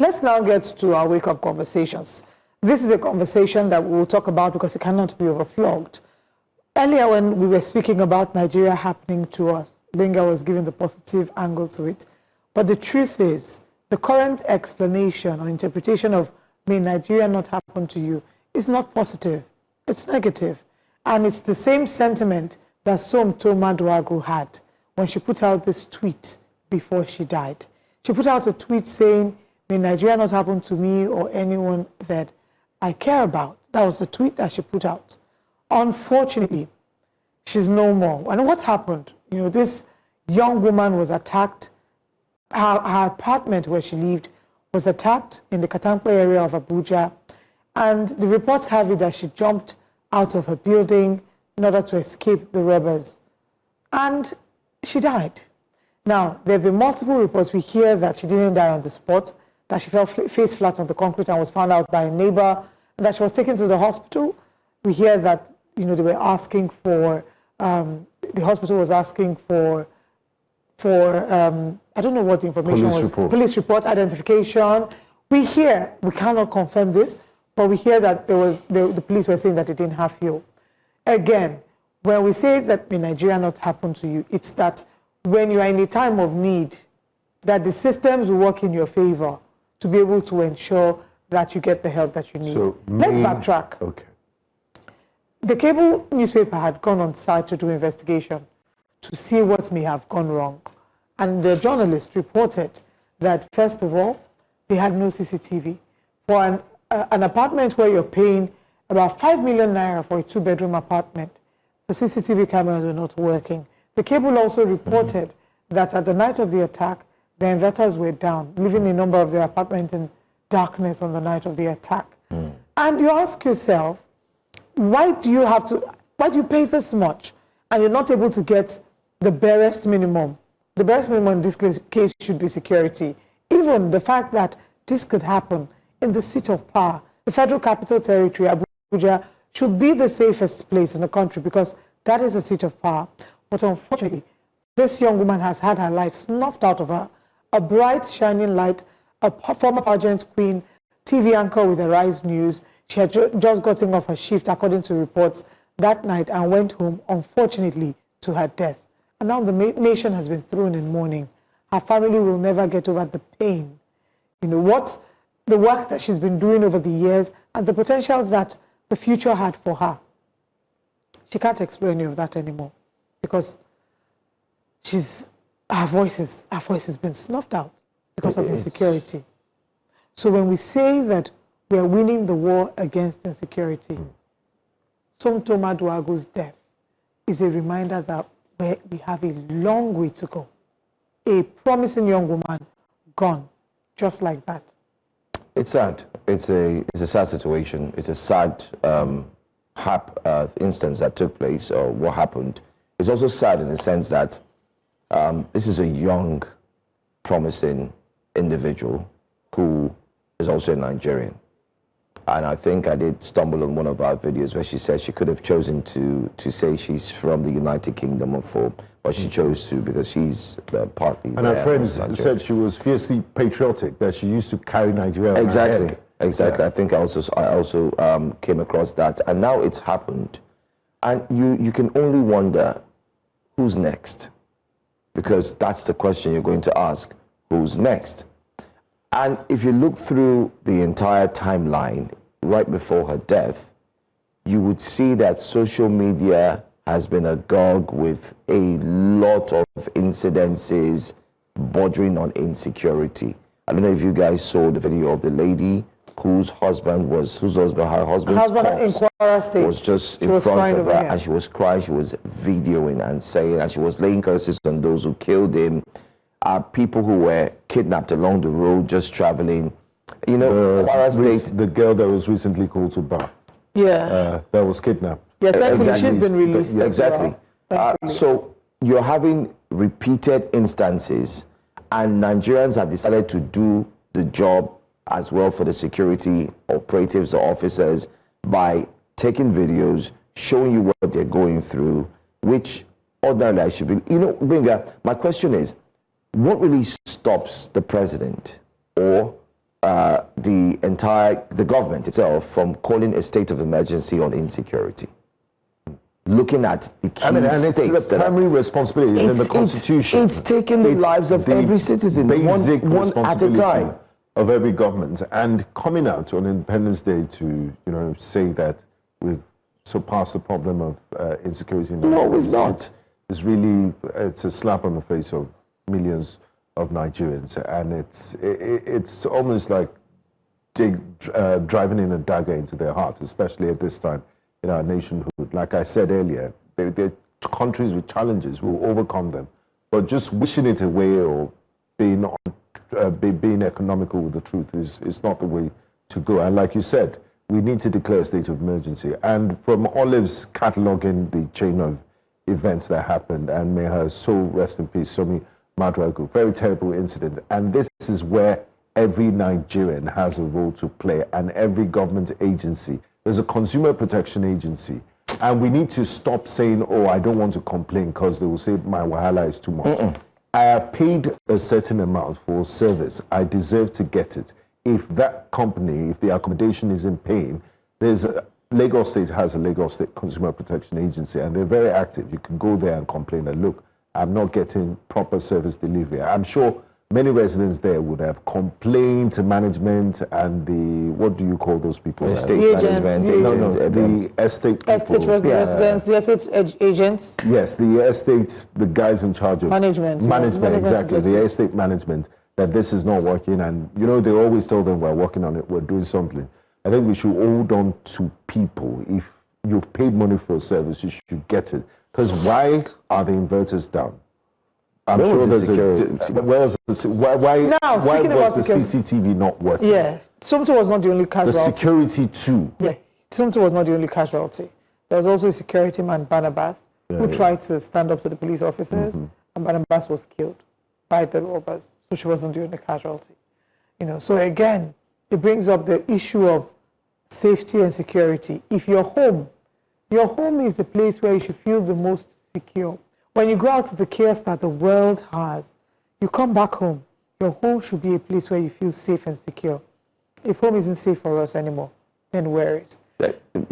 Let's now get to our wake-up conversations. This is a conversation that we will talk about because it cannot be overflogged. Earlier when we were speaking about Nigeria happening to us, Gbenga was giving the positive angle to it. But the truth is, the current explanation or interpretation of may Nigeria not happen to you is not positive. It's negative. And it's the same sentiment that Somtoma Duagu had when she put out this tweet before she died. She put out a tweet saying, may Nigeria not happen to me or anyone that I care about. That was the tweet that she put out. Unfortunately, she's no more. And what happened? You know, this young woman was attacked. Her apartment where she lived was attacked in the Katampe area of Abuja. And the reports have it that she jumped out of her building in order to escape the robbers. And she died. Now, there have been multiple reports. We hear that she didn't die on the spot, that she fell face flat on the concrete and was found out by a neighbor, and that she was taken to the hospital. We hear that, you know, they were asking for, the hospital was asking for I don't know what the information was. Police report, identification. We hear, we cannot confirm this, but we hear that the police were saying that they didn't have fuel. Again, when we say that may Nigeria not happen to you, it's that when you are in a time of need, that the systems will work in your favor to be able to ensure that you get the help that you need. So, let's backtrack. Okay. The cable newspaper had gone on site to do investigation to see what may have gone wrong. And the journalist reported that, first of all, they had no CCTV. For an apartment where you're paying about 5 million naira for a 2-bedroom apartment, the CCTV cameras were not working. The cable also reported that at the night of the attack, the inverters were down, leaving a number of their apartments in darkness on the night of the attack. And you ask yourself, why do you pay this much and you're not able to get the barest minimum? The barest minimum in this case should be security. Even the fact that this could happen in the seat of power, the Federal Capital Territory, Abuja, should be the safest place in the country because that is the seat of power. But unfortunately, this young woman has had her life snuffed out of her. A bright, shining light, a former pageant queen, TV anchor with the Rise News. She had just gotten off her shift, according to reports, that night and went home, unfortunately, to her death. And now the nation has been thrown in mourning. Her family will never get over the pain. You know, the work that she's been doing over the years and the potential that the future had for her. She can't explore any of that anymore because her voice has been snuffed out because of insecurity. So when we say that we are winning the war against insecurity, Somtoma Duagu's death is a reminder that we have a long way to go. A promising young woman gone, just like that. It's sad. It's a sad situation. It's a sad instance that took place, or what happened. It's also sad in the sense that this is a young, promising individual who is also a Nigerian. And I think I did stumble on one of our videos where she said she could have chosen to say she's from the United Kingdom but she chose to because she's partly. And her friends said she was fiercely patriotic, that she used to carry Nigeria. Exactly. Yeah. I think I also came across that, and now it's happened, and you can only wonder who's next, because that's the question you're going to ask: who's next? And if you look through the entire timeline right before her death, you would see that social media has been agog with a lot of incidences bordering on insecurity. I don't know if you guys saw the video of the lady her husband in Kwara State was just in front of her, and she was crying, she was videoing and saying, and she was laying curses on those who killed him. People who were kidnapped along the road, just traveling. You know, Kwara State. The girl that was recently called to bar. Yeah. That was kidnapped. Yeah, thankfully she's been released. Exactly. So you're having repeated instances, and Nigerians have decided to do the job as well for the security operatives or officers by taking videos, showing you what they're going through, which ordinarily I should be. You know, Gbenga, my question is, what really stops the president or the government itself from calling a state of emergency on insecurity. Looking at the key and states it's the primary responsibility is in the Constitution. It's taking the lives of every citizen, basic one at a time. Of every government, and coming out on Independence Day to say that we've surpassed the problem of insecurity. No, we've not. It's a slap on the face of millions of Nigerians, and it's almost like driving in a dagger into their heart, especially at this time in our nationhood. Like I said earlier, they're countries with challenges. We'll overcome them, but just wishing it away or being economical with the truth is not the way to go. And like you said, we need to declare a state of emergency. And from Olive's cataloging the chain of events that happened, and may her soul rest in peace, Somi Madrago, very terrible incident. And this is where every Nigerian has a role to play, and every government agency. There's a consumer protection agency. And we need to stop saying, oh, I don't want to complain because they will say my wahala is too much. I have paid a certain amount for service. I deserve to get it. If that company, if the accommodation isn't paying, Lagos State has a Lagos State Consumer Protection Agency, and they're very active. You can go there and complain that, look, I'm not getting proper service delivery. I'm sure many residents there would have complained to management and the, what do you call those people? Estate management. The estate people. Estate residents, the estate agents. Yes, the guys in charge of management, exactly, the estate management, that this is not working. And, they always tell them we're working on it, we're doing something. I think we should hold on to people. If you've paid money for a service, you should get it. Because why are the inverters down? I'm sure there's why was the CCTV not working? Yeah, Sumter was not the only casualty. The security too. Yeah, Sumter was not the only casualty. There was also a security man, Barnabas, who tried to stand up to the police officers, and Barnabas was killed by the robbers. So she wasn't the only casualty. So again, it brings up the issue of safety and security. If your home is the place where you should feel the most secure. When you go out to the chaos that the world has, you come back home. Your home should be a place where you feel safe and secure. If home isn't safe for us anymore, then where is?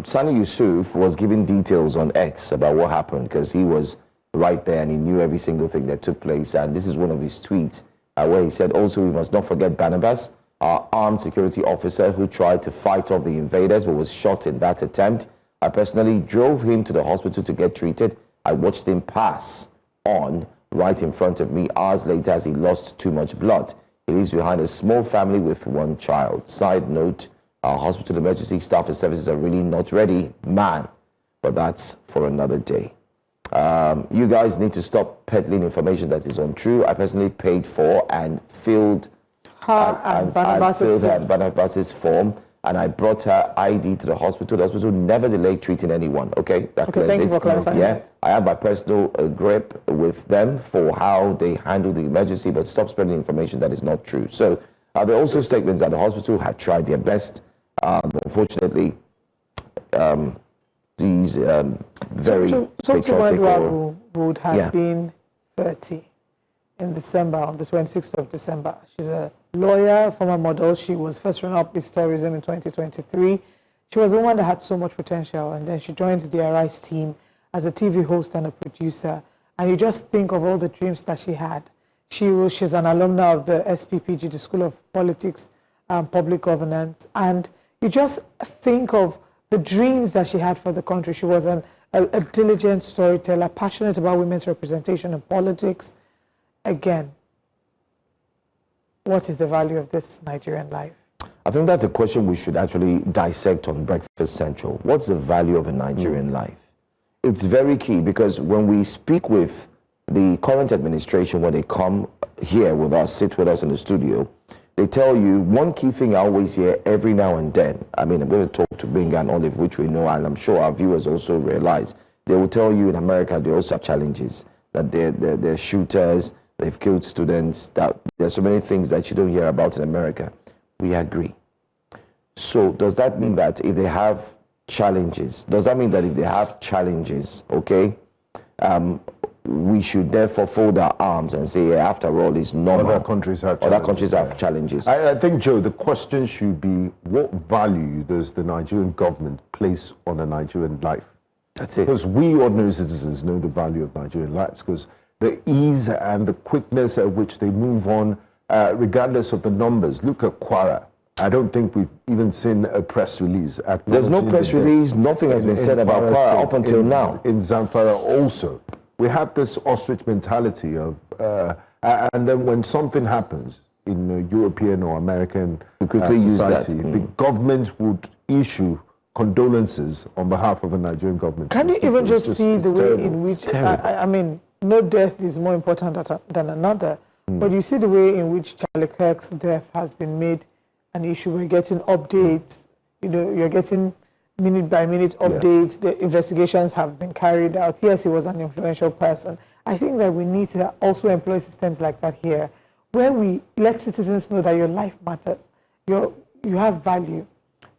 Sani Yusuf was giving details on X about what happened because he was right there and he knew every single thing that took place. And this is one of his tweets where he said, also, we must not forget Barnabas, our armed security officer who tried to fight off the invaders but was shot in that attempt. I personally drove him to the hospital to get treated. I watched him pass on right in front of me hours later as he lost too much blood. He leaves behind a small family with one child. Side note, our hospital emergency staff and services are really not ready, man. But that's for another day. You guys need to stop peddling information that is untrue. I personally paid for and filled her Barnabas's form. And I brought her ID to the hospital. The hospital never delayed treating anyone. Okay, thank you for clarifying. Yeah, I have my personal grip with them for how they handle the emergency, but stop spreading information that is not true. So there are also statements that the hospital had tried their best. Unfortunately, these very patriotic would have been 30 in December, on the 26th of December. She's a lawyer, former model. She was first runner-up Miss Tourism in 2023. She was a woman that had so much potential, and then she joined the Arise team as a TV host and a producer. And you just think of all the dreams that she had. She's an alumna of the SPPG, the School of Politics and Public Governance. And you just think of the dreams that she had for the country. She was a diligent storyteller, passionate about women's representation in politics. Again, what is the value of this Nigerian life? I think that's a question we should actually dissect on Breakfast Central. What's the value of a Nigerian life? It's very key because when we speak with the current administration, when they come here with us, sit with us in the studio, they tell you one key thing I always hear every now and then. I mean, I'm going to talk to Gbenga and Olive, which we know, and I'm sure our viewers also realize. They will tell you in America, they also have challenges, that they're shooters, they've killed students, that there's so many things that you don't hear about in America. We agree. So does that mean that if they have challenges, okay, we should therefore fold our arms and say, yeah, after all, it's normal. Other countries have challenges. I think, Joe, the question should be, what value does the Nigerian government place on a Nigerian life? That's it. Because we ordinary citizens know the value of Nigerian lives, because the ease and the quickness at which they move on, regardless of the numbers. Look at Kwara. I don't think we've even seen a press release. There's no press release. Nothing has been said about Kwara up until now. In Zamfara also. We have this ostrich mentality of, and then when something happens in European or American society, the government would issue condolences on behalf of the Nigerian government. Can you even just see the way in which, I mean, no death is more important than another, but you see the way in which Charlie Kirk's death has been made an issue. We're getting updates, you know, you're getting minute by minute updates. Yes. The investigations have been carried out. Yes, he was an influential person. I think that we need to also employ systems like that here, where we let citizens know that your life matters, you have value.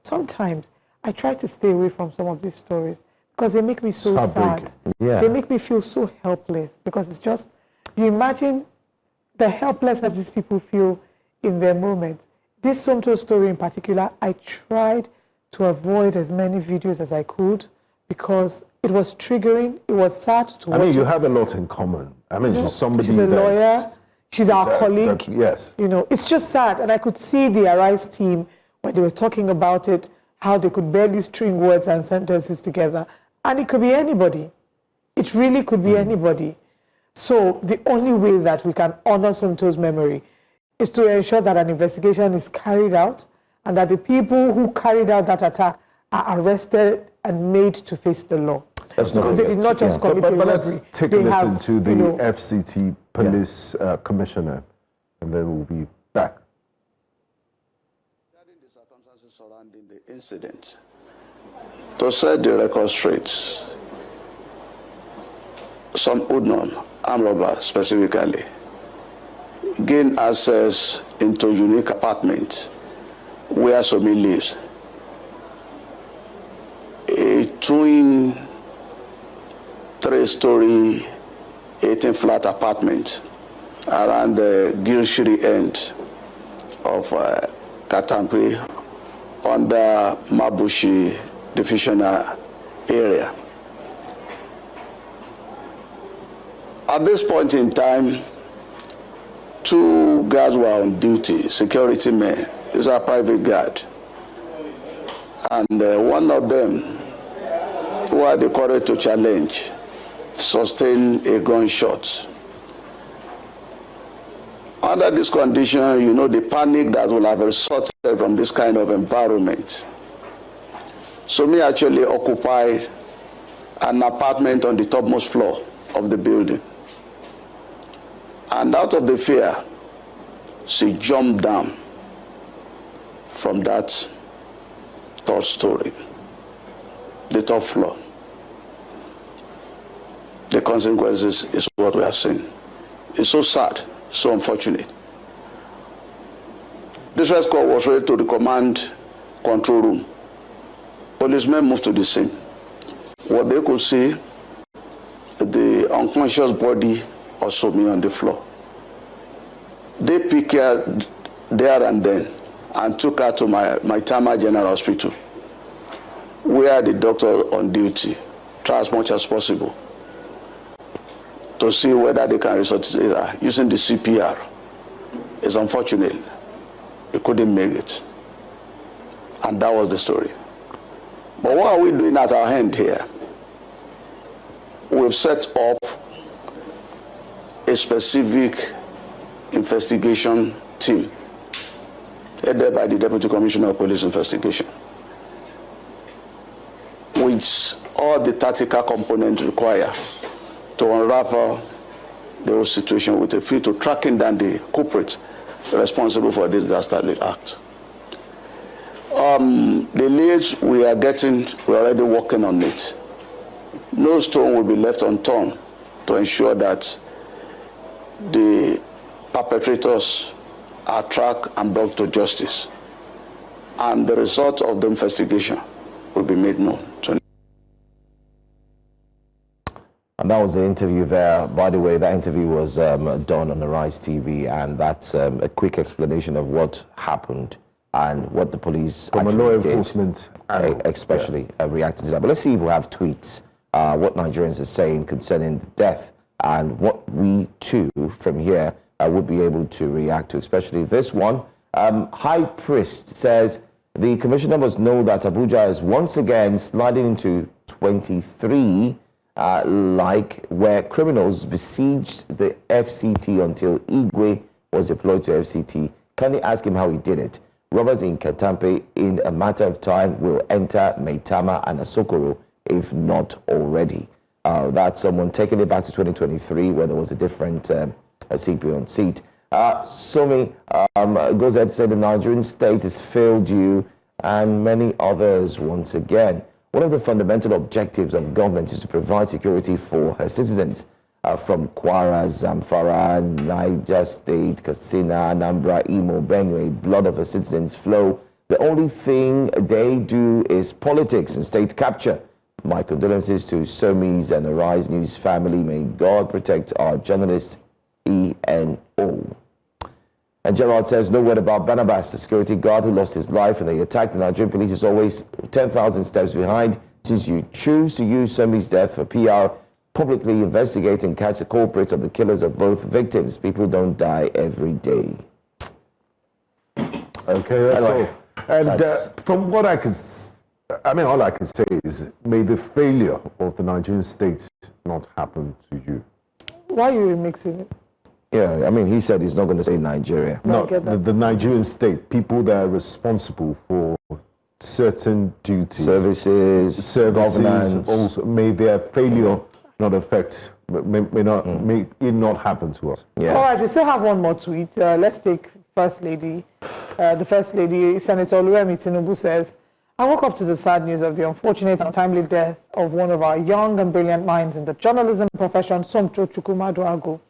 Sometimes I try to stay away from some of these stories because they make me so sad. Yeah. They make me feel so helpless, because it's just, you imagine the helplessness these people feel in their moments. This Somto story in particular, I tried to avoid as many videos as I could because it was triggering. It was sad to watch. I mean, you have a lot in common. I mean, she's somebody. She's a lawyer. She's our colleague. Yes. You know, it's just sad. And I could see the Arise team when they were talking about it, how they could barely string words and sentences together. And it could be anybody. It really could be anybody. So the only way that we can honor Somto's memory is to ensure that an investigation is carried out and that the people who carried out that attack are arrested and made to face the law. Because they did not just commit a robbery. Let's take a listen to the FCT police commissioner, and then we'll be back. Regarding the circumstances surrounding the incident, to set the record straight, some Udnon, armed robbers specifically, gained access into unique apartment where Somi lives. A twin 3-story 18-flat apartment around the Gilshiri end of Katampi under Mabushi divisional area. At this point in time, 2 guards were on duty, security men. These are private guard. And one of them, who had the courage to challenge, sustained a gunshot. Under this condition, you know the panic that will have resulted from this kind of environment. So me actually occupied an apartment on the topmost floor of the building. And out of the fear, she jumped down from that 3rd story, the top floor. The consequences is what we are seeing. It's so sad, so unfortunate. This rescue call was ready to the command control room. Policemen moved to the scene. What they could see, the unconscious body of Somi on the floor. They picked her there and then and took her to my Tama General Hospital, where the doctor on duty tried as much as possible to see whether they can resuscitate her using the CPR. It's unfortunate. He couldn't make it. And that was the story. But what are we doing at our end here? We've set up a specific investigation team headed by the Deputy Commissioner of Police Investigation, with all the tactical components required to unravel the whole situation with a view to tracking down the culprit responsible for this dastardly act. The leads we are getting, we're already working on it. No stone will be left unturned to ensure that the perpetrators are tracked and brought to justice. And the result of the investigation will be made known to And that was the interview there. By the way, that interview was done on Arise TV, and that's a quick explanation of what happened and what the police From a actually law did, enforcement angle, especially reacting to that. But let's see if we have tweets, what Nigerians are saying concerning the death, and what we too from here would be able to react to, especially this one. High Priest says the commissioner must know that Abuja is once again sliding into 23, like where criminals besieged the FCT until Igwe was deployed to FCT. Can they ask him how he did it? Robbers in Katampe in a matter of time will enter Maitama and Asokoro, if not already. That's someone taking it back to 2023 where there was a different CP on seat. Somi goes ahead to say the Nigerian state has failed you and many others once again. One of the fundamental objectives of government is to provide security for her citizens from Kwara, Zamfara, Niger State, Katsina, Anambra, Imo, Benue. Blood of her citizens flow. The only thing they do is politics and state capture. My condolences to Somi's and Arise News family. May God protect our journalists, ENO. And Gerald says, no word about Barnabas, the security guard who lost his life and they attacked the Nigerian police is always 10,000 steps behind. Since you choose to use Somi's death for PR, publicly investigate and catch the culprits of the killers of both victims. People don't die every day. Okay, that's Anyway, all. And from what I can, all I can say is, may the failure of the Nigerian state not happen to you. Why are you remixing it? Yeah, I mean, he said he's not going to say Nigeria. No, I No, get that. the Nigerian state, people that are responsible for certain duties, Services, governance. also, may their failure not affect, may it not happen to us. Yeah. All right, we still have one more tweet. Let's take First Lady. The First Lady, Senator Oluwemi Tinubu, says, I woke up to the sad news of the unfortunate and timely death of one of our young and brilliant minds in the journalism profession, Somto Chukwumaduago.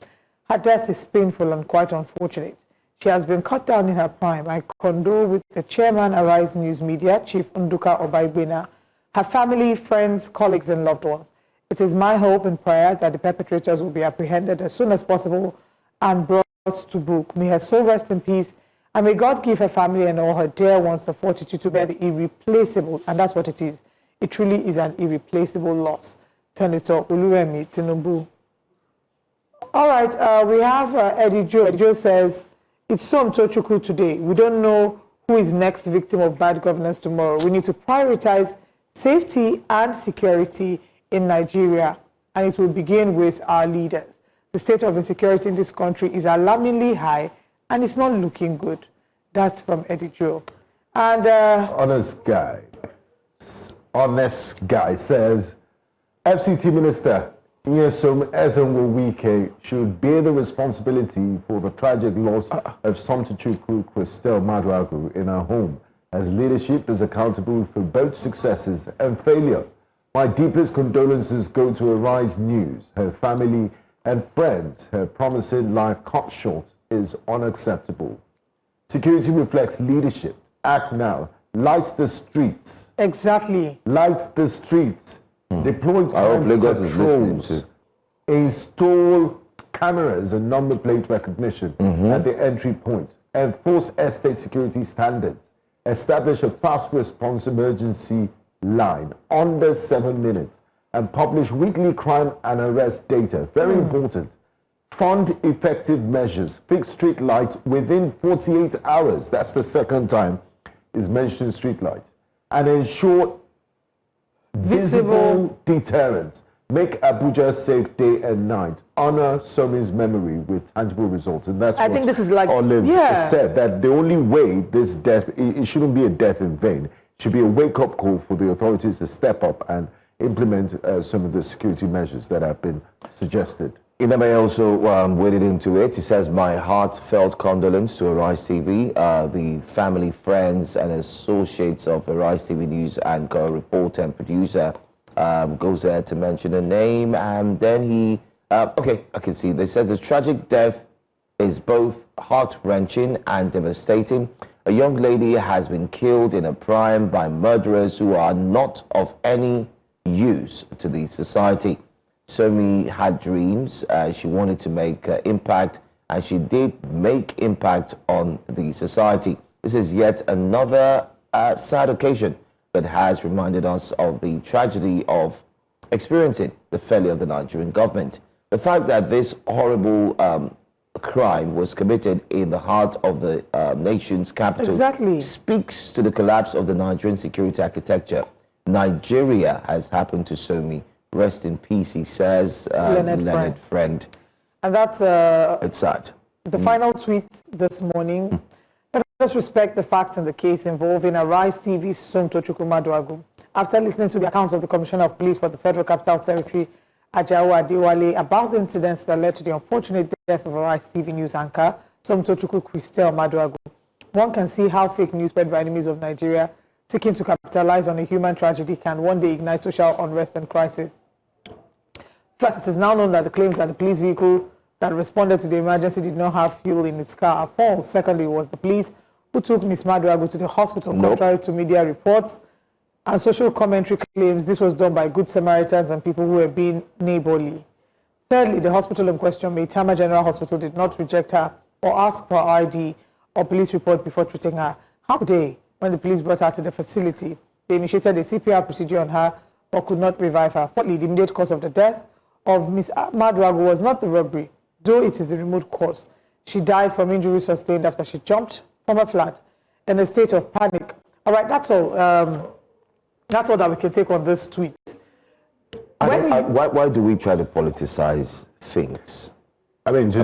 Her death is painful and quite unfortunate. She has been cut down in her prime. I condole with the chairman, Arise News Media, Chief Nduka Gbenga, her family, friends, colleagues, and loved ones. It is my hope and prayer that the perpetrators will be apprehended as soon as possible and brought to book. May her soul rest in peace, and may God give her family and all her dear ones the fortitude to bear the irreplaceable, and that's what it is. It truly is an irreplaceable loss. Senator Oluwemi Tinubu. All right, we have Eddie Joe. Eddie Joe says, it's so Mtochukwu today. We don't know who is next victim of bad governance tomorrow. We need to prioritize safety and security in Nigeria, and it will begin with our leaders. The state of insecurity in this country is alarmingly high, and it's not looking good. That's from Eddie Joe. And Honest guy says, FCT Minister Nyesom Ezenwo-Wike should bear the responsibility for the tragic loss of Somtochukwu Christelle Maduagu in her home, as leadership is accountable for both successes and failure. My deepest condolences go to Arise News, her family and friends. Her promising life cut short is unacceptable. Security reflects leadership. Act now. Light the streets. exactly. Light the streets. Deploy I hope time Lagos is listening patrols. too. Install cameras and number plate recognition at the entry points. Enforce estate security standards. Establish a fast response emergency line under 7 minutes. And publish weekly crime and arrest data. Very important. Fund effective measures. Fix street lights within 48 hours. That's the second time is mentioned street lights. And ensure visible deterrence. Make Abuja safe day and night. Honor Somi's memory with tangible results. And that's I what think this is like, Olive yeah. said, that the only way this death, it shouldn't be a death in vain. It should be a wake-up call for the authorities to step up and implement some of the security measures that have been suggested. Iname also waded into it. He says, my heartfelt condolence to Arise TV, the family, friends, and associates of Arise TV News anchor, reporter, and producer. Goes there to mention a name, and then he, okay, I can see. They says the tragic death is both heart-wrenching and devastating. A young lady has been killed in a prime by murderers who are not of any use to the society. Somi had dreams. She wanted to make impact, and she did make impact on the society. This is yet another sad occasion that has reminded us of the tragedy of experiencing the failure of the Nigerian government. The fact that this horrible crime was committed in the heart of the nation's capital speaks to the collapse of the Nigerian security architecture. Nigeria has happened to Somi. Rest in peace, he says, Leonard Friend. And that's it's sad. The final tweet this morning. Let us respect the facts in the case involving Arise TV's Somtochukwu Maduagu. After listening to the accounts of the Commissioner of Police for the Federal Capital Territory, Ajao Adewale, about the incidents that led to the unfortunate death of Arise TV news anchor, Somtochukwu Christel Maduagu, one can see how fake news spread by enemies of Nigeria seeking to capitalize on a human tragedy can one day ignite social unrest and crisis. First, it is now known that the claims that the police vehicle that responded to the emergency did not have fuel in its car are false. Secondly, it was the police who took Ms. Maduagu to the hospital, contrary to media reports and social commentary claims. This was done by good Samaritans and people who were being neighborly. Thirdly, the hospital in question, Maitama General Hospital, did not reject her or ask for ID or police report before treating her. How could they, when the police brought her to the facility, they initiated a CPR procedure on her or could not revive her? Fourthly, the immediate cause of the death of Ms. Maduagu was not the robbery, though it is the remote cause. She died from injuries sustained after she jumped from a flat in a state of panic. All right, that's all. That's all that we can take on this tweet. Why do we try to politicize things? I mean, due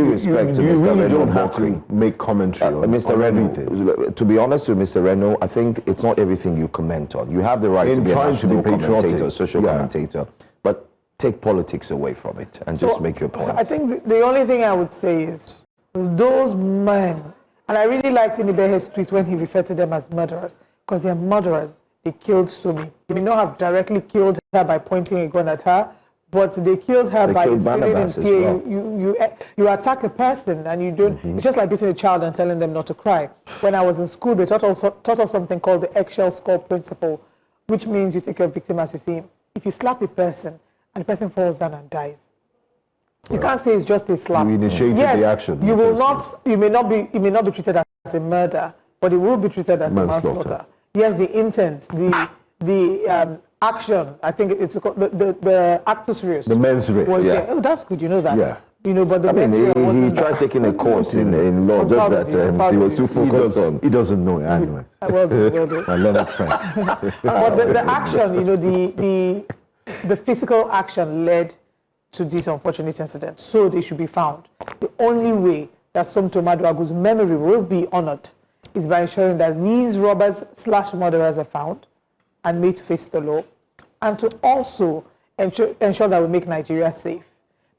respect to you Mr. really Reno don't have to make commentary on Mr. everything. Reno, to be honest with Mr. Reno, I think it's not everything you comment on. You have the right to be a national commentator, social commentator, but take politics away from it and just make your point. I think the only thing I would say is those men, and I really liked Inibehe's tweet when he referred to them as murderers, because they're murderers. They killed Somi. They may not have directly killed her by pointing a gun at her, but they killed her by instilling in fear. Well. You attack a person and you don't. It's just like beating a child and telling them not to cry. When I was in school, they taught us something called the eggshell skull principle, which means you take your victim as you see him. If you slap a person and the person falls down and dies, you can't say it's just a slap. You initiated the action. You will not. You may not be treated as a murder, but it will be treated as a manslaughter. Yes, the intent, the action. I think it's the actus reus. The mens rea. There. Oh, that's good. You know that. Yeah. You know, but the mens rea wasn't he tried taking a course in law, just that he was too focused on. He doesn't know it. I know it. Well done. I love that friend. But the action, you know, the physical action led to this unfortunate incident. So they should be found. The only way that Somto Maduagu's memory will be honored is by ensuring that these robbers/murderers are found and made to face the law, and to also ensure that we make Nigeria safe.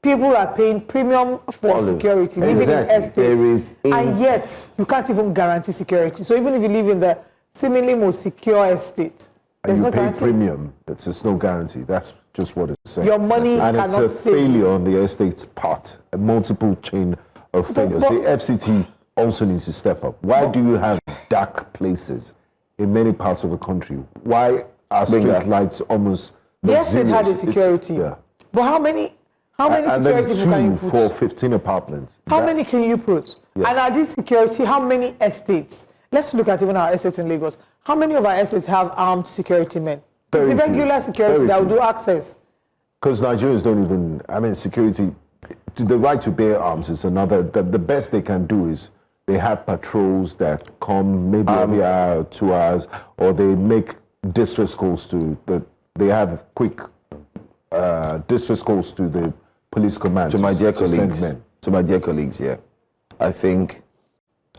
People are paying premium for security, living in estates, and yet you can't even guarantee security. So even if you live in the seemingly most secure estate, there's no guarantee. Premium, it's just no guarantee. That's just what it's saying. Your money and cannot it's a failure on the estate's part, a multiple chain of failures. The FCT also needs to step up. Why do you have dark places in many parts of the country? Why are street lights almost yes, it had a security. But how many security can you put? For 15 apartments. How many can you put? And are these security, how many estates? Let's look at even our estates in Lagos. How many of our estates have armed security men? It's the regular security that will do access. Because Nigerians don't even, I mean, security, the right to bear arms is another, the best they can do is they have patrols that come maybe every hour or 2 hours, or they make distress calls they have quick distress calls to the police command. To my dear colleagues, yeah. I think,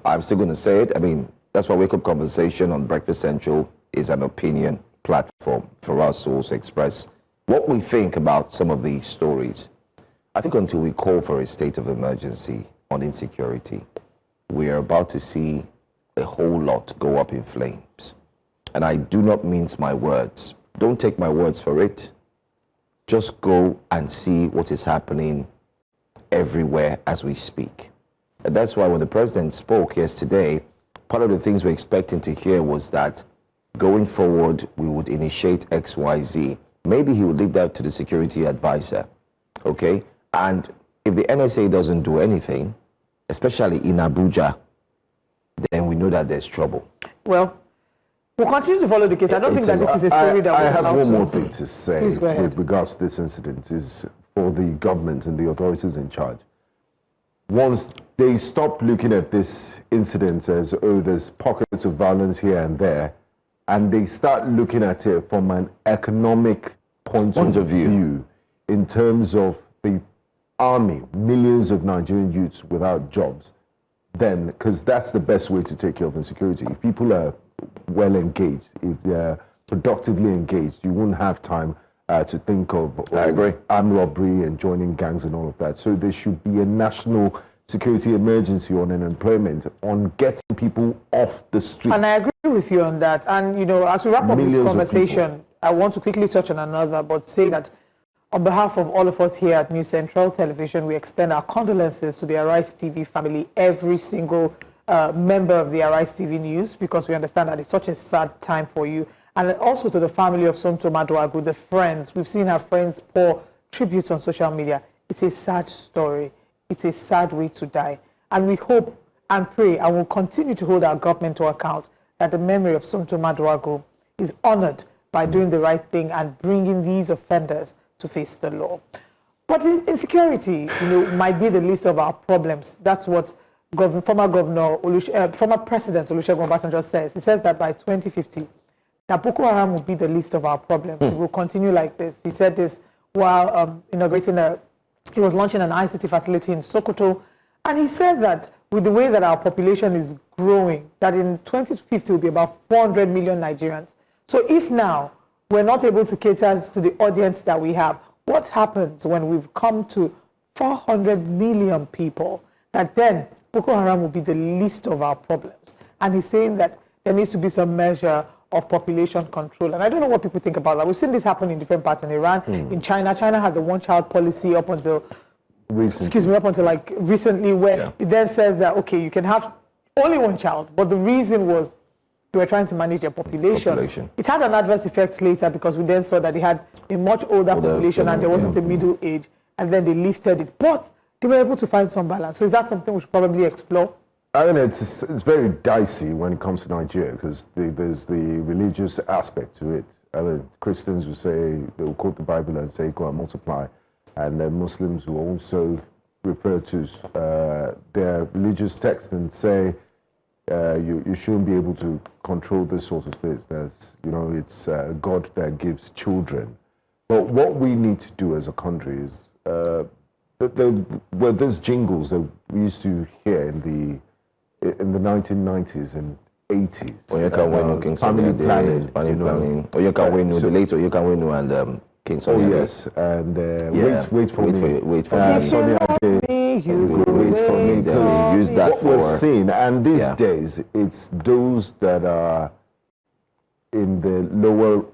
I'm still going to say it, I mean, that's why Wake Up Conversation on Breakfast Central is an opinion platform for us to also express what we think about some of these stories. I think until we call for a state of emergency on insecurity, we are about to see a whole lot go up in flames. And I do not mince my words. Don't take my words for it. Just go and see what is happening everywhere as we speak. And that's why when the president spoke yesterday, part of the things we're expecting to hear was that going forward, we would initiate XYZ. maybe he would leave that to the security advisor, okay? And if the NSA doesn't do anything, especially in Abuja, then we know that there's trouble. Well, we'll continue to follow the case. I don't think that this is a story that I was have allowed one to. more thing to say Please go ahead. with regards to this incident is for the government and the authorities in charge. Once they stop looking at this incident as, oh, there's pockets of violence here and there, and they start looking at it from an economic point of view in terms of the army, millions of Nigerian youths without jobs, then, because that's the best way to take care of insecurity. If people are well engaged, if they're productively engaged, you won't have time to think of armed robbery and joining gangs and all of that. So there should be a national security emergency on unemployment, on getting people off the street. And I agree with you on that. And, you know, as we wrap up this conversation, I want to quickly touch on another, but say that on behalf of all of us here at News Central Television, we extend our condolences to the Arise TV family, every single member of the Arise TV News, because we understand that it's such a sad time for you. And also to the family of Somto Maduagu, the friends. We've seen our friends pour tributes on social media. It's a sad story. It's a sad way to die. And we hope and pray and will continue to hold our government to account that the memory of Somto Maduagu is honored by doing the right thing and bringing these offenders to face the law. But insecurity, you know, might be the least of our problems. That's what former President Olusegun Obasanjo says. He says that by 2050, that Boko Haram will be the least of our problems. It will continue like this. He said this while he was launching an ICT facility in Sokoto, and he said that with the way that our population is growing, that in 2050 will be about 400 million Nigerians. So if now we're not able to cater to the audience that we have, what happens when we've come to 400 million people? That then Boko Haram will be the least of our problems. And he's saying that there needs to be some measure of population control. And I don't know what people think about that. We've seen this happen in different parts in Iran, in China. China had the one-child policy up until like recently, where it then says that, okay, you can have only one child, but the reason was they were trying to manage their population. It had an adverse effect later because we then saw that they had a much older population and there wasn't a middle age, and then they lifted it. But they were able to find some balance. So is that something we should probably explore? I mean, it's very dicey when it comes to Nigeria because there's the religious aspect to it. I mean, Christians will say, they'll quote the Bible and say, go and multiply. And then Muslims will also refer to their religious text and say, you shouldn't be able to control this sort of things. It's God that gives children. But what we need to do as a country is, there's jingles that we used to hear in the 1990s and 80s. Family planning. The late Oyekawenu and King Sonny. Oh yes, and wait for me. Wait for me. Sonny Ade, you wait for me. Because use that what we're seeing, and these days, it's those that are in the lower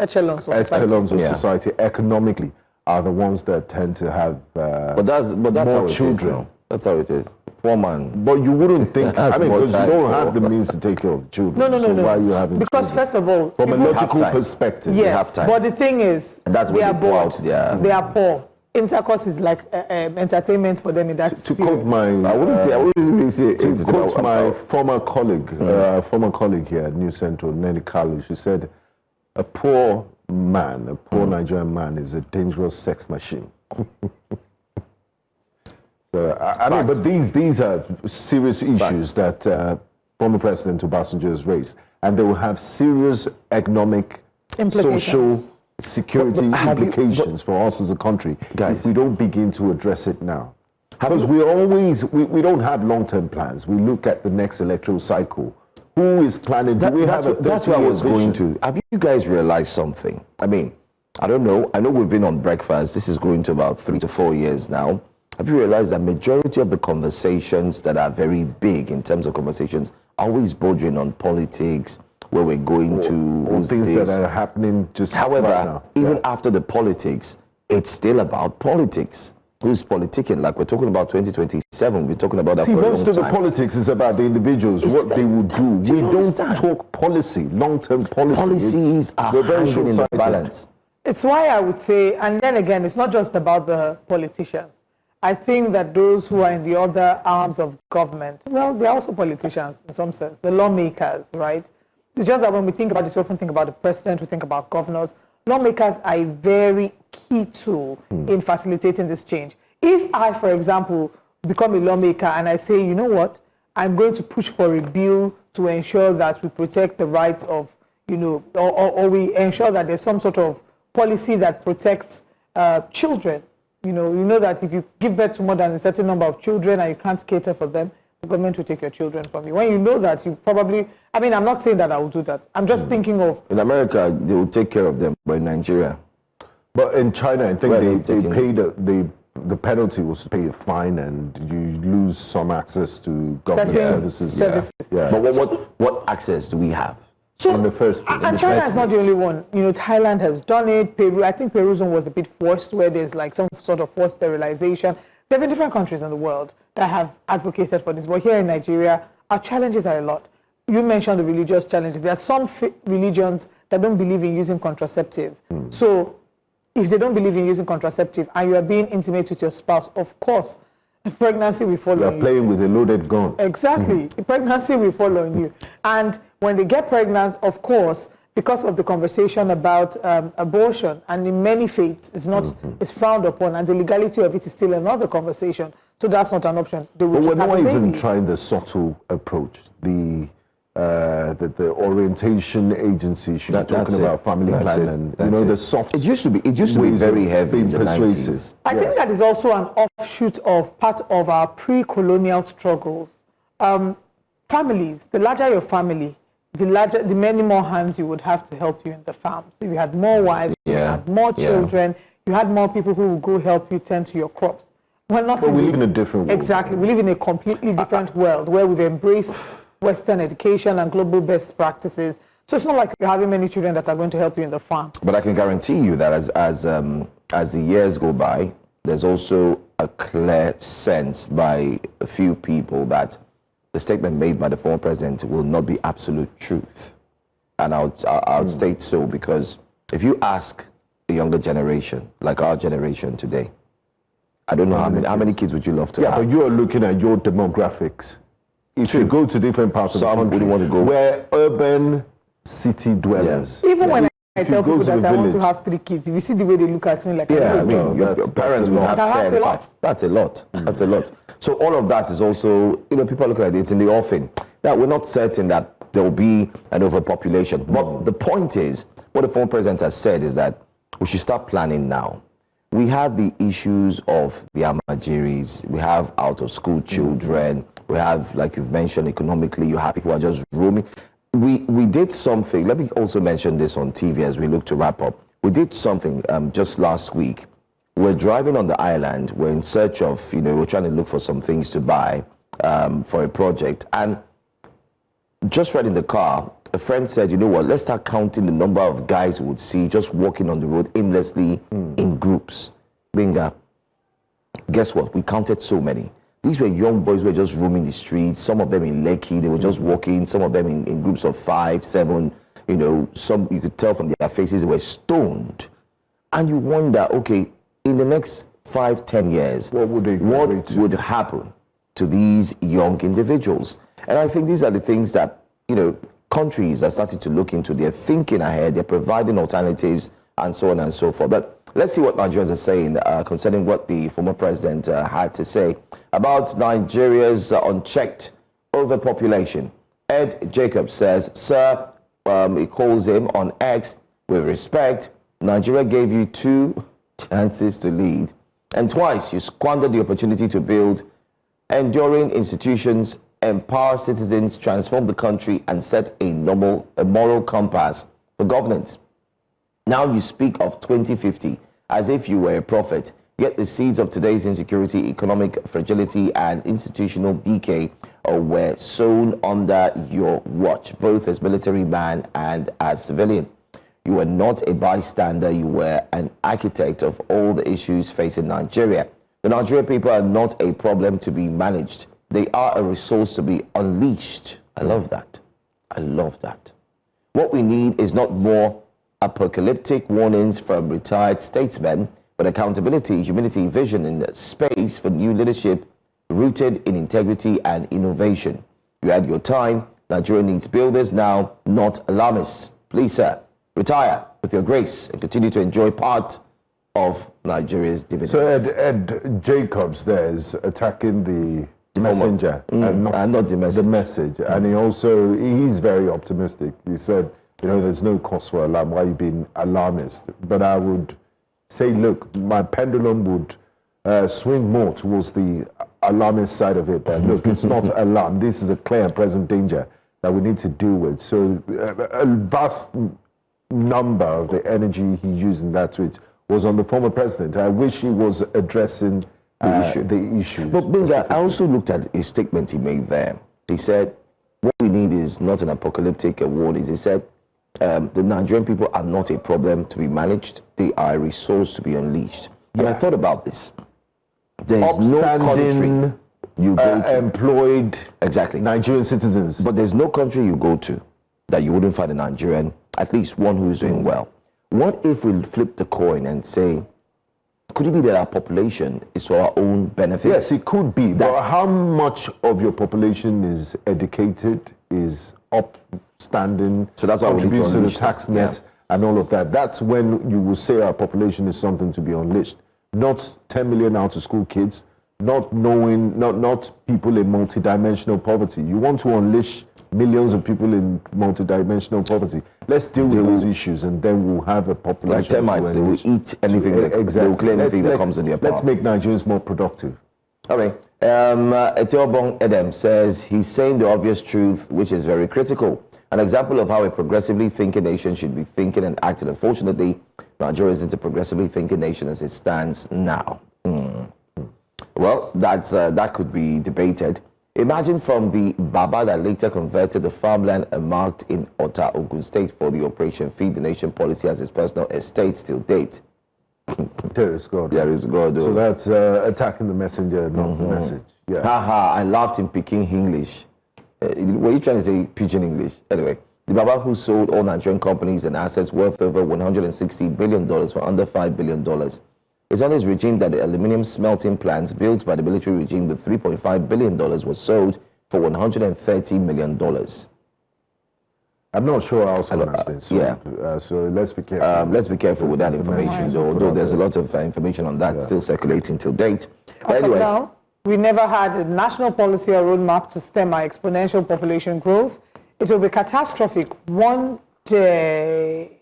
echelons of society economically are the ones that tend to have but that's more how children. It is, that's how it is. Poor man. But you wouldn't think, Has more because you time don't for- have the means to take care of children. No. Why are you having Because children? first of all, From a people- logical time. perspective. yes, have time. but the thing is, And that's they when are they pour bored. out their- They are poor. Intercourse is like entertainment for them in that To period. quote my, I wouldn't really say to quote my former colleague here at News Central, Nelly Kalu, she said, a poor Nigerian man is a dangerous sex machine. So, I mean, but these are serious issues that former President Obasanjo has raised, and they will have serious economic, Implications. social, security implications for us as a country if we don't begin to address it now. Because we don't have long-term plans. We look at the next electoral cycle. Who is planning? That's where I was going to. Have you guys realized something? I mean, I don't know. I know we've been on breakfast. This is going to about 3 to 4 years now. Have you realized that majority of the conversations that are very big in terms of conversations are always bordering on politics, where we're going or things that are happening just However, right now. even after the politics, it's still about politics. Who's politicking? Like we're talking about 2027, we're talking about that for a most long of the time. politics is about the individuals, what they will do. Do We you don't understand? talk policy, long-term policy. Policies are we're very hanging in the short-sighted. balance. It's why I would say, and then again, it's not just about the politicians. I think that those who are in the other arms of government, well, they're also politicians in some sense, the lawmakers, right? It's just that when we think about this, we often think about the president, we think about governors. Lawmakers are a very key tool in facilitating this change. If I, for example, become a lawmaker and I say, you know what, I'm going to push for a bill to ensure that we protect the rights of, or we ensure that there's some sort of policy that protects children. You know that if you give birth to more than a certain number of children and you can't cater for them, the government will take your children from you. When you know that, you probably, I'm not saying that I will do that. I'm just thinking of... In America, they will take care of them, but in Nigeria... But in China, I think they pay the penalty was to pay a fine and you lose some access to government services. Yeah. But what access do we have? So, in the first place. And China is not the only one. Thailand has done it. Peru, I think Peru's one was a bit forced, where there's like some sort of forced sterilization. There have been different countries in the world that have advocated for this. But here in Nigeria, our challenges are a lot. You mentioned the religious challenges. There are some religions that don't believe in using contraceptive. So if they don't believe in using contraceptive and you are being intimate with your spouse, of course, pregnancy will follow you. You're playing with a loaded gun. Exactly. Pregnancy will follow you. And when they get pregnant, of course, because of the conversation about abortion, and in many faiths, it's frowned upon, and the legality of it is still another conversation. So that's not an option. But we're not even trying the subtle approach. The orientation agency should be talking about family planning. The soft. It used to be very heavy in the 90s. I think that is also an offshoot of part of our pre-colonial struggles. Families, the larger your family, the many more hands you would have to help you in the farm. So you had more wives, you had more children, you had more people who would go help you tend to your crops. We live in a different world. Exactly. We live in a completely different world where we've embraced Western education and global best practices. So it's not like you're having many children that are going to help you in the farm. But I can guarantee you that as the years go by, there's also a clear sense by a few people that the statement made by the former president will not be absolute truth. And I'll state so because if you ask the younger generation, like our generation today, I don't know how many kids would you love to have? Yeah, but you are looking at your demographics. If you go to different parts of the country, want to go. Where urban city dwellers. Even when I tell people that I want to have 3 kids, if you see the way they look at me, like, your parents will have 10. That's a lot. That's a lot. So all of that is also, people look at it in the offing. Now, we're not certain that there will be an overpopulation. But the point is, what the former president has said is that we should start planning now. We have the issues of the Amajiris. We have out-of-school children. We have, like you've mentioned, economically, you have people who are just roaming. We did something. Let me also mention this on TV as we look to wrap up. We did something just last week. We're driving on the island. We're in search of, we're trying to look for some things to buy for a project. And just right in the car, a friend said, you know what, let's start counting the number of guys we would see just walking on the road aimlessly in groups. Gbenga, guess what? We counted so many. These were young boys who were just roaming the streets, some of them in Lekki, they were just walking, some of them in groups of 5, 7, some you could tell from their faces they were stoned. And you wonder, okay, in the next 5, 10 years, what would happen to these young individuals? And I think these are the things that, countries are starting to look into. They're thinking ahead, they're providing alternatives, and so on and so forth. But let's see what Nigerians are saying concerning what the former president had to say about Nigeria's unchecked overpopulation. Ed Jacobs says, sir, he calls him on X, with respect, Nigeria gave you 2 chances to lead, and twice you squandered the opportunity to build enduring institutions, empower citizens, transform the country, and set a moral compass for governance. Now you speak of 2050 as if you were a prophet, yet the seeds of today's insecurity, economic fragility, and institutional decay were sown under your watch, both as military man and as civilian. You were not a bystander, you were an architect of all the issues facing Nigeria. The Nigerian people are not a problem to be managed. They are a resource to be unleashed. I love that. I love that. What we need is not more apocalyptic warnings from retired statesmen, but accountability, humility, vision, and space for new leadership rooted in integrity and innovation. You had your time. Nigeria needs builders now, not alarmists. Please, sir, retire with your grace and continue to enjoy part of Nigeria's dividends. So Ed Jacobs there is attacking the messenger and not the message. And he's very optimistic. He said, there's no cause for alarm. Why are you being alarmist? But I would say, look, my pendulum would swing more towards the alarmist side of it. But look, it's not alarm. This is a clear and present danger that we need to deal with. So a vast number of the energy he used in that tweet was on the former president. I wish he was addressing the issue. But Gbenga, I also looked at a statement he made there. He said, what we need is not an apocalyptic warning. He said, the Nigerian people are not a problem to be managed. They are a resource to be unleashed. And I thought about this. There is no country you go to. Employed Nigerian citizens. But there's no country you go to that you wouldn't find a Nigerian, at least one who is doing well. What if we flip the coin and say, could it be that our population is to our own benefit? Yes, it could be. But how much of your population is educated, is upstanding, so that's why contributes we need to the tax net and all of that? That's when you will say our population is something to be unleashed. Not 10 million out of school kids, not people in multidimensional poverty. You want to unleash millions of people in multidimensional poverty. Let's deal with those issues, and then we'll have a population. Like termites, they will eat anything. They will clear anything that comes in their path. Let's make Nigerians more productive. Okay. Etiobong Edem says he's saying the obvious truth, which is very critical. An example of how a progressively thinking nation should be thinking and acting. Unfortunately, Nigeria isn't a progressively thinking nation as it stands now. Well, that could be debated. Imagine from the Baba that later converted the farmland and marked in Ota, Ogun State for the Operation Feed the Nation policy as his personal estate till date. There is God. There is God. So that's attacking the messenger, not the message. Yeah. Haha, I laughed in Peking English. Were you trying to say Pidgin English? Anyway, the Baba who sold all Nigerian companies and assets worth over $160 billion for under $5 billion. It's on his regime that the aluminium smelting plants built by the military regime with $3.5 billion was sold for $130 million. I'm not sure how Oscar has been sold. So let's be careful. Let's be careful with that information, although there's a lot of information on that still circulating till date. But anyway, now, we never had a national policy or roadmap to stem our exponential population growth. It will be catastrophic one day.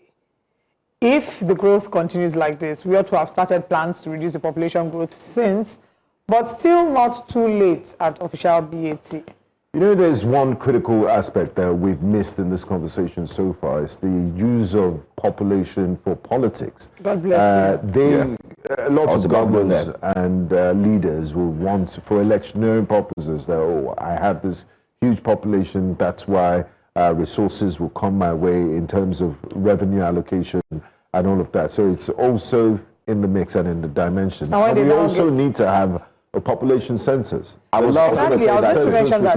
If the growth continues like this, we ought to have started plans to reduce the population growth since, but still not too late at official BAT. There's one critical aspect that we've missed in this conversation so far. It's the use of population for politics. God bless you. A lot of governments and leaders will want, for electioneering purposes, that, I have this huge population, that's why resources will come my way in terms of revenue allocation and all of that. So it's also in the mix and in the dimension. And we also need to have a population census. I was going to mention that.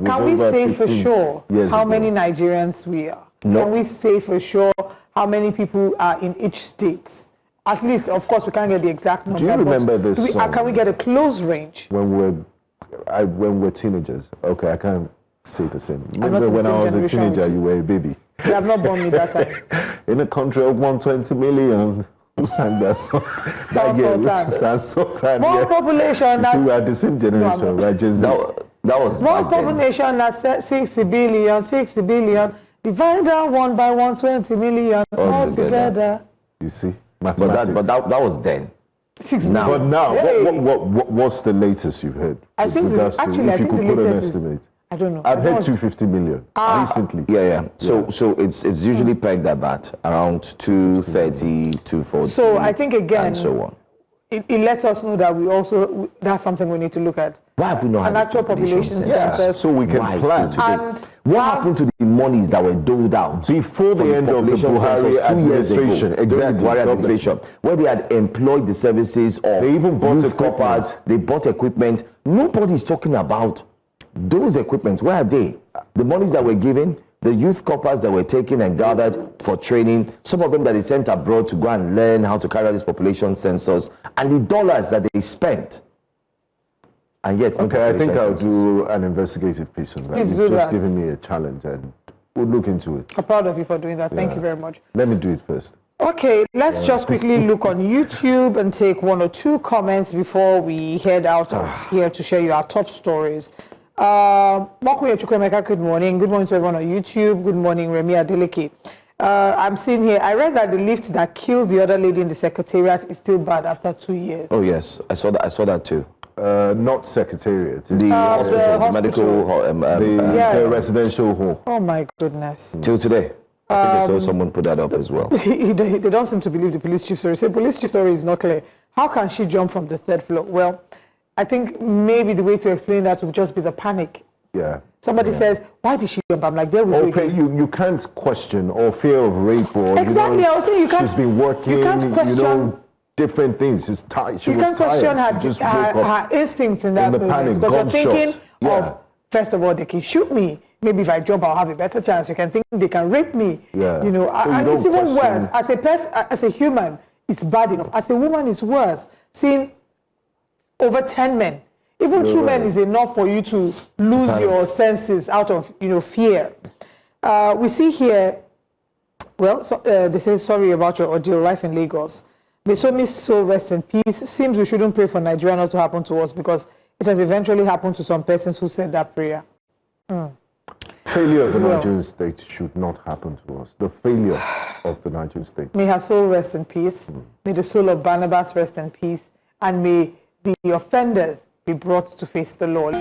Can we say for sure how many Nigerians we are? No. Can we say for sure how many people are in each state? At least, of course, we can't get the exact number. Do you remember this song? Can we get a close range? When we're teenagers. Okay, I can't say the same. Remember when I was a teenager, you were a baby. You have not born me that time. In a country of 120 million. Who sang that song? Sultan. More population. We are the same generation, right? That was more population than 60 billion. Divide that one by 120 million altogether. You see? But that was then. Now. But now, what's the latest you've heard? I think if you could put an estimate. I don't know. I've heard 250 million recently. Yeah. So it's usually pegged at that, around 230, 240. So I think again, and so on. It lets us know that that's something we need to look at. Why have we not an actual population census? So we can plan. And what happened to the monies that were doled out before the end of the Buhari administration? Exactly. Buhari administration, where they had employed the services of they even bought equipment. They bought equipment. Nobody's talking about those equipment. Where are they? The monies that were given The youth corpers that were taken and gathered for training, some of them that they sent abroad to go and learn how to carry out this population census, and the dollars that they spent. And yet, no Okay, I think I'll census. do an investigative piece on that. Please You've do just that. given me a challenge, and we'll look into it. I'm proud of you for doing that. Thank Yeah. you very much. Let me do it first. Okay, let's just quickly look on YouTube and take one or two comments before we head out of here to share you our top stories. Makuya Chukwemeka, good morning. Good morning to everyone on YouTube. Good morning, Remi Adeleke. I'm seeing here, I read that the lift that killed the other lady in the secretariat is still bad after 2 years. Oh yes, I saw that too. Not secretariat. The hospital, the medical, Yes. the residential hall. Oh my goodness. till today. I think I saw someone put that up as well. They don't seem to believe the police chief story. Say police chief story is not clear. How can she jump from the third floor? Well, I think maybe the way to explain that would just be the panic. Yeah. Somebody says, why did she jump? I'm like, there we Or go again. you can't question or fear of rape or Exactly, I was saying you can't- she's been working, you can't question- different things. She's tired. She You was can't question tired. She just woke up. her instincts in that the moment. panic, Because you're thinking gunshots. Yeah. of, first of all, they can shoot me. Maybe if I jump, I'll have a better chance. You can think they can rape me. Yeah. You know, So you and don't it's even question- worse. As a person, as a human, it's bad enough. As a woman, it's worse. Seeing over 10 men, even 2 men is enough for you to lose your senses out of, fear. We see here, well, so, they say sorry about your ordeal, life in Lagos. May Somi's soul rest in peace. Seems we shouldn't pray for Nigeria not to happen to us because it has eventually happened to some persons who said that prayer. Failure of the well. Nigerian state should not happen to us. The failure of the Nigerian state. May her soul rest in peace. May the soul of Barnabas rest in peace. And may the offenders be brought to face the Lord.